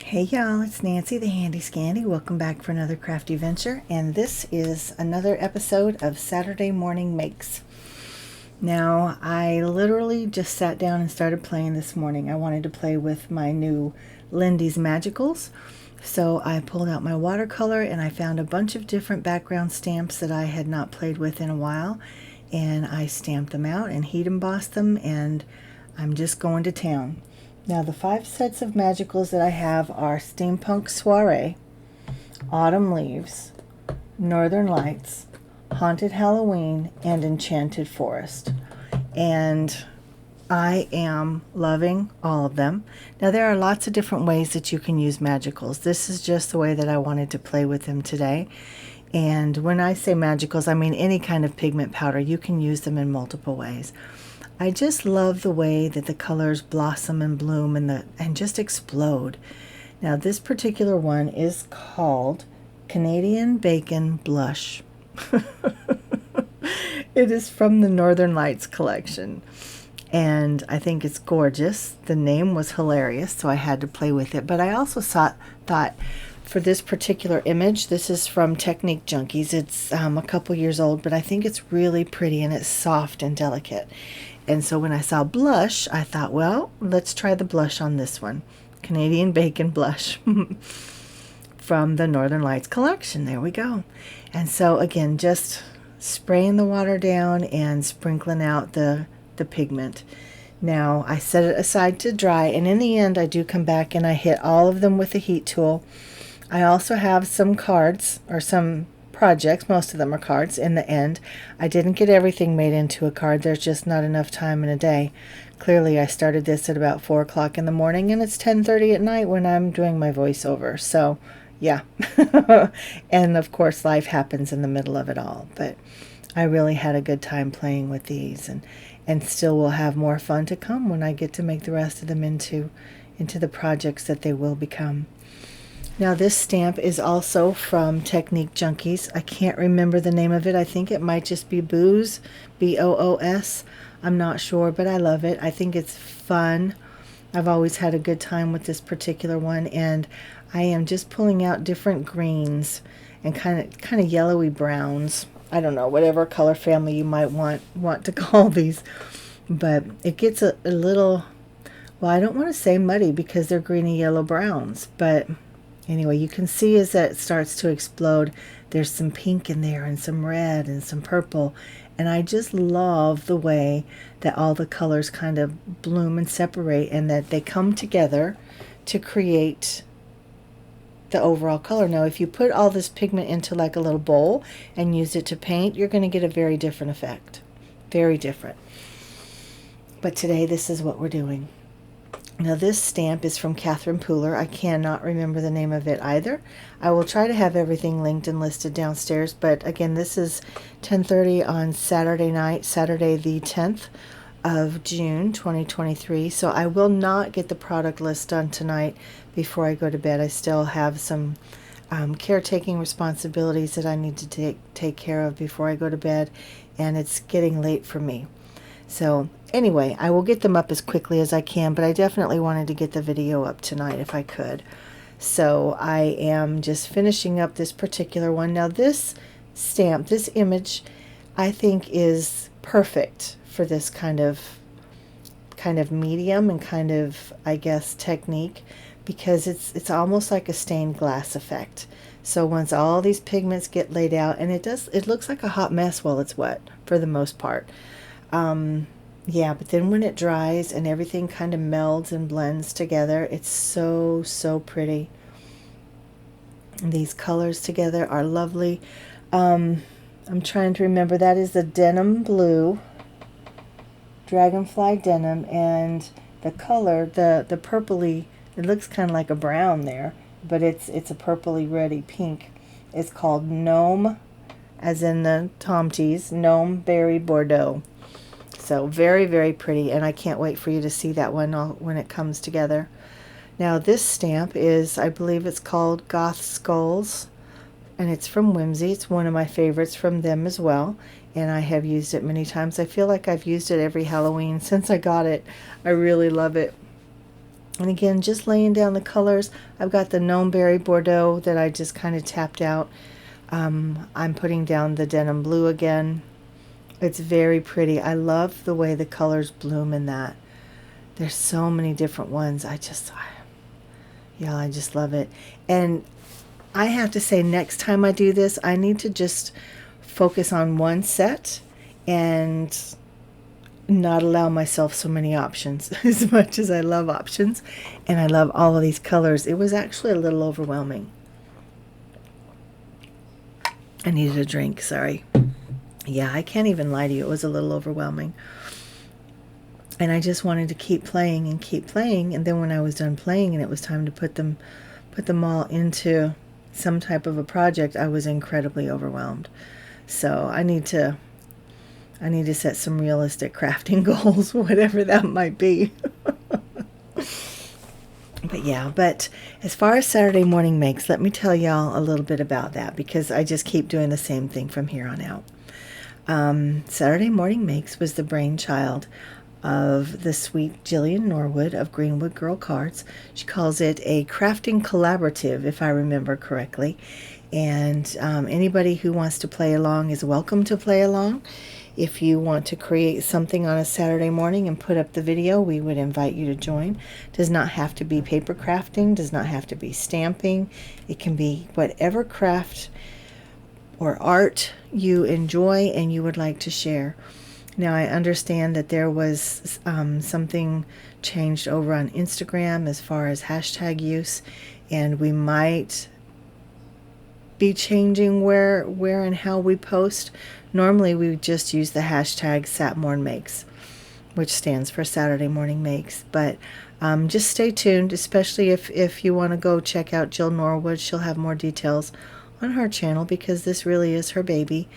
Hey y'all, it's Nancy the Handy Scandy. Welcome back for another crafty venture, and this is another episode of Saturday Morning Makes. Now, I literally just sat down and started playing this morning. I wanted to play with my new Lindy's Magicals, so I pulled out my watercolor and I found a bunch of different background stamps that I had not played with in a while, and I stamped them out and heat embossed them, and I'm just going to town. Now, the 5 sets of magicals that I have are Steampunk Soiree, Autumn Leaves, Northern Lights, Haunted Halloween, and Enchanted Forest. And I am loving all of them. Now, there are lots of different ways that you can use magicals. This is just the way that I wanted to play with them today. And when I say magicals, I mean any kind of pigment powder. You can use them in multiple ways. I just love the way that the colors blossom and bloom and just explode. Now, this particular one is called Canadian Bacon Blush. It is from the Northern Lights collection, and I think it's gorgeous. The name was hilarious, so I had to play with it. But I also thought for this particular image, this is from Technique Junkies. It's a couple years old, but I think it's really pretty and it's soft and delicate. And so when I saw blush, I thought, well, let's try the blush on this one. Canadian Bacon Blush from the Northern Lights collection. There we go. And so again, just spraying the water down and sprinkling out the pigment. Now, I set it aside to dry, and in the end, I do come back and I hit all of them with a heat tool. I also have some cards, or some projects, most of them are cards in the end. I didn't get everything made into a card. There's just not enough time in a day. Clearly, I started this at about 4 o'clock in the morning, and it's 10:30 at night when I'm doing my voiceover. So, yeah. And, of course, life happens in the middle of it all. But I really had a good time playing with these, and still will have more fun to come when I get to make the rest of them into the projects that they will become. Now, this stamp is also from Technique Junkies. I can't remember the name of it. I think it might just be Boos, B-O-O-S. I'm not sure, but I love it. I think it's fun. I've always had a good time with this particular one, and I am just pulling out different greens and kind of yellowy browns. I don't know, whatever color family you might want to call these. But it gets a little, well, I don't want to say muddy because they're greeny yellow browns, but anyway, you can see as that starts to explode, there's some pink in there and some red and some purple. And I just love the way that all the colors kind of bloom and separate, and that they come together to create the overall color. Now, if you put all this pigment into like a little bowl and use it to paint, you're going to get a very different effect. Very different. But today, this is what we're doing. Now, this stamp is from Catherine Pooler. I cannot remember the name of it either. I will try to have everything linked and listed downstairs, but again, this is 10:30 on Saturday night, Saturday the 10th of June 2023. So I will not get the product list done tonight before I go to bed. I still have some caretaking responsibilities that I need to take care of before I go to bed, and it's getting late for me. So anyway, I will get them up as quickly as I can, but I definitely wanted to get the video up tonight if I could. So I am just finishing up this particular one. Now, this stamp, this image, I think is perfect for this kind of medium and kind of, I guess, technique, because it's almost like a stained glass effect. So once all these pigments get laid out, and it looks like a hot mess while it's wet for the most part. Yeah, but then when it dries and everything kind of melds and blends together, it's so pretty. And these colors together are lovely. I'm trying to remember, that is the denim blue, dragonfly denim, and the color, the purpley, it looks kind of like a brown there, but it's a purpley reddy pink. It's called Gnome, as in the Tomtees, Gnome Berry Bordeaux. So very pretty, and I can't wait for you to see that one when it comes together. Now, this stamp is, I believe it's called Goth Skulls, and it's from Whimsy. It's one of my favorites from them as well, and I have used it many times. I feel like I've used it every Halloween since I got it. I really love it. And again, just laying down the colors. I've got the Gnome Berry Bordeaux that I just kind of tapped out. I'm putting down the Denim Blue again. It's very pretty. I love the way the colors bloom in that. There's so many different ones. I just love it. And I have to say, next time I do this, I need to just focus on one set and not allow myself so many options. As much as I love options and I love all of these colors, it was actually a little overwhelming. I needed a drink, sorry. Yeah, I can't even lie to you. It was a little overwhelming. And I just wanted to keep playing and keep playing. And then when I was done playing and it was time to put them all into some type of a project, I was incredibly overwhelmed. So I need to set some realistic crafting goals, whatever that might be. But as far as Saturday morning makes, let me tell y'all a little bit about that, because I just keep doing the same thing from here on out. Saturday morning makes was the brainchild of the sweet Jillian Norwood of Greenwood Girl Cards. She calls it a crafting collaborative, if I remember correctly. And anybody who wants to play along is welcome to play along. If you want to create something on a Saturday morning and put up the video, we would invite you to join. Does not have to be paper crafting, does not have to be stamping. It can be whatever craft or art you enjoy and you would like to share. Now, I understand that there was something changed over on Instagram as far as hashtag use, and we might be changing where and how we post. Normally, we would just use the hashtag SatMornMakes, which stands for Saturday Morning Makes. But just stay tuned, especially if you want to go check out Jill Norwood. She'll have more details on her channel because this really is her baby.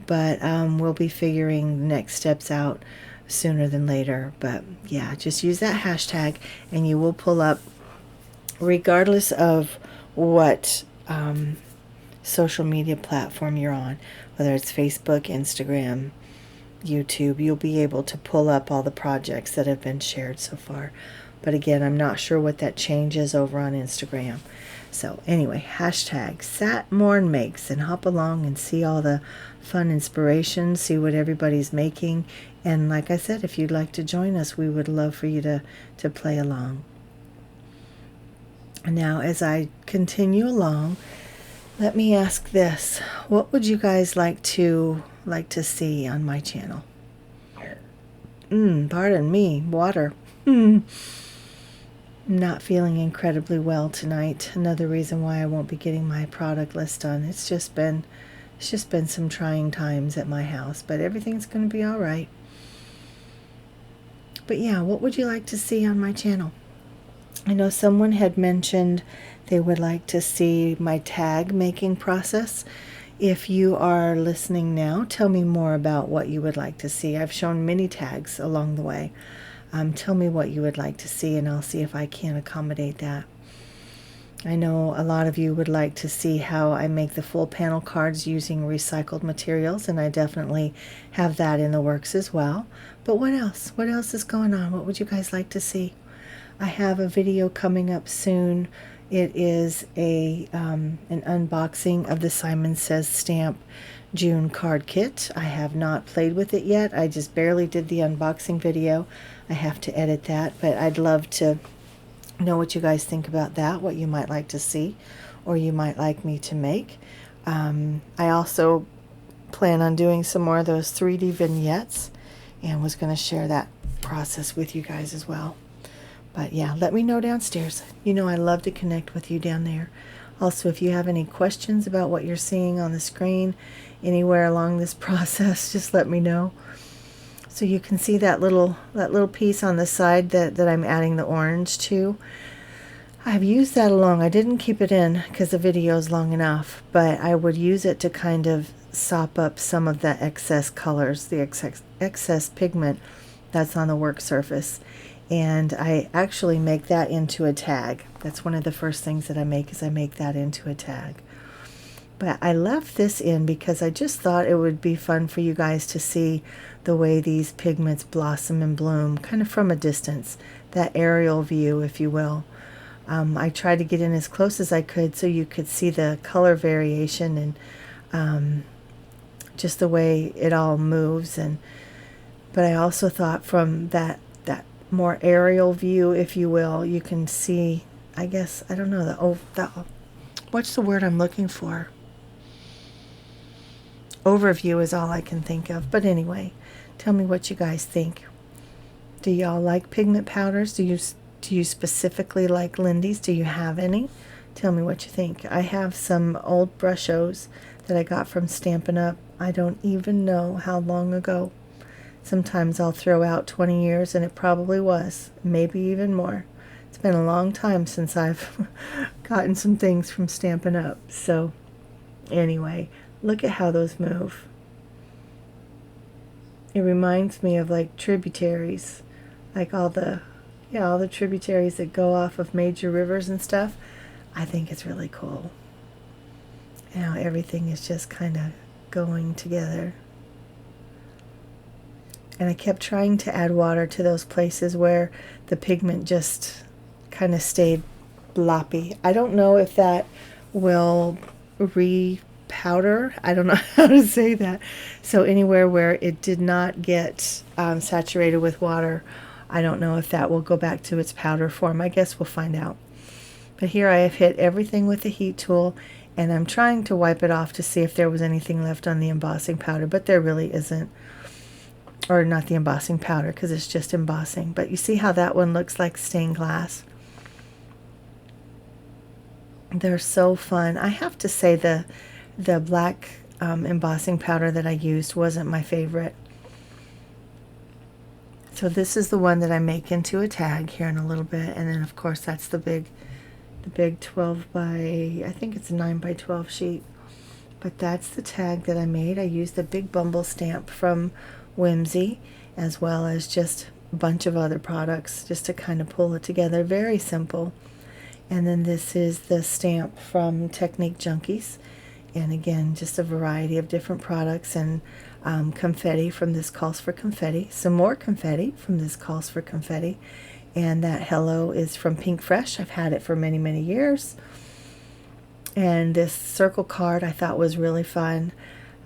But we'll be figuring the next steps out sooner than later. But yeah, just use that hashtag and you will pull up, regardless of what social media platform you're on, whether it's Facebook, Instagram, YouTube, you'll be able to pull up all the projects that have been shared so far. But again, I'm not sure what that change is over on Instagram. So anyway, hashtag SatMornMakes, and hop along and see all the fun inspiration, see what everybody's making. And like I said, if you'd like to join us, we would love for you to play along. Now, as I continue along, let me ask this. What would you guys like to see on my channel? Pardon me, water. Not feeling incredibly well tonight. Another reason why I won't be getting my product list done. It's just been some trying times at my house, but everything's going to be all right. But yeah, what would you like to see on my channel? I know someone had mentioned they would like to see my tag making process. If you are listening now, tell me more about what you would like to see. I've shown many tags along the way. Tell me what you would like to see, and I'll see if I can accommodate that. I know a lot of you would like to see how I make the full panel cards using recycled materials, and I definitely have that in the works as well. But what else? What else is going on? What would you guys like to see? I have a video coming up soon. It is an unboxing of the Simon Says Stamp June card kit. I have not played with it yet. I just barely did the unboxing video. I have to edit that, but I'd love to know what you guys think about that, what you might like to see or you might like me to make. I also plan on doing some more of those 3D vignettes and was going to share that process with you guys as well. But yeah, let me know downstairs. You know I love to connect with you down there. Also, if you have any questions about what you're seeing on the screen anywhere along this process, just let me know. So you can see that little piece on the side that I'm adding the orange to. I've used that along. I didn't keep it in because the video is long enough, but I would use it to kind of sop up some of the excess colors, the excess pigment that's on the work surface. And I actually make that into a tag. That's one of the first things that I make, is I make that into a tag. But I left this in because I just thought it would be fun for you guys to see the way these pigments blossom and bloom kind of from a distance. that aerial view, if you will. I tried to get in as close as I could so you could see the color variation and just the way it all moves. But I also thought from that more aerial view, if you will, you can see, I guess, I don't know, what's the word I'm looking for? Overview is all I can think of. But anyway, tell me what you guys think. Do y'all like pigment powders? Do you specifically like Lindy's? Do you have any? Tell me what you think. I have some old Brush-Os that I got from Stampin' Up. I don't even know how long ago. Sometimes I'll throw out 20 years, and it probably was, maybe even more. It's been a long time since I've gotten some things from Stampin' Up. So anyway, look at how those move. It reminds me of like tributaries, like all the tributaries that go off of major rivers and stuff. I think it's really cool. Now everything is just kind of going together. And I kept trying to add water to those places where the pigment just kind of stayed bloppy. I don't know if that will re-powder. I don't know how to say that. So anywhere where it did not get saturated with water, I don't know if that will go back to its powder form. I guess we'll find out. But here I have hit everything with the heat tool, and I'm trying to wipe it off to see if there was anything left on the embossing powder, but there really isn't. Or not the embossing powder, because it's just embossing. But you see how that one looks like stained glass? They're so fun. I have to say the black embossing powder that I used wasn't my favorite. So this is the one that I make into a tag here in a little bit, and then of course that's the big 12 by, I think it's a 9 by 12 sheet. But that's the tag that I made. I used the Big Bumble stamp from Whimsy, as well as just a bunch of other products just to kind of pull it together. Very simple. And then this is the stamp from Technique Junkies, and again just a variety of different products, and confetti from This Calls for Confetti, some more confetti from This Calls for Confetti, and that hello is from Pink Fresh. I've had it for many years. And this circle card I thought was really fun.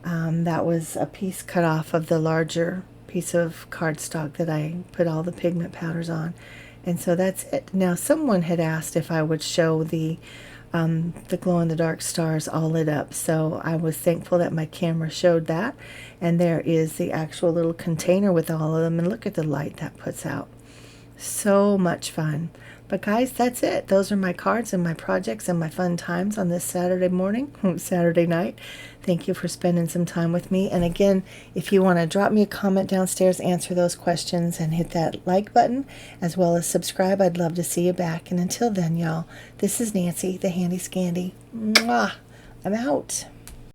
That was a piece cut off of the larger piece of cardstock that I put all the pigment powders on. And so that's it. Now someone had asked if I would show the glow-in-the-dark stars all lit up. So I was thankful that my camera showed that. And there is the actual little container with all of them. And look at the light that puts out. So much fun. But guys, that's it. Those are my cards and my projects and my fun times on this Saturday morning, Saturday night. Thank you for spending some time with me. And again, if you want to drop me a comment downstairs, answer those questions, and hit that like button, as well as subscribe, I'd love to see you back. And until then, y'all, this is Nancy, the Handy Scandy. Mwah! I'm out.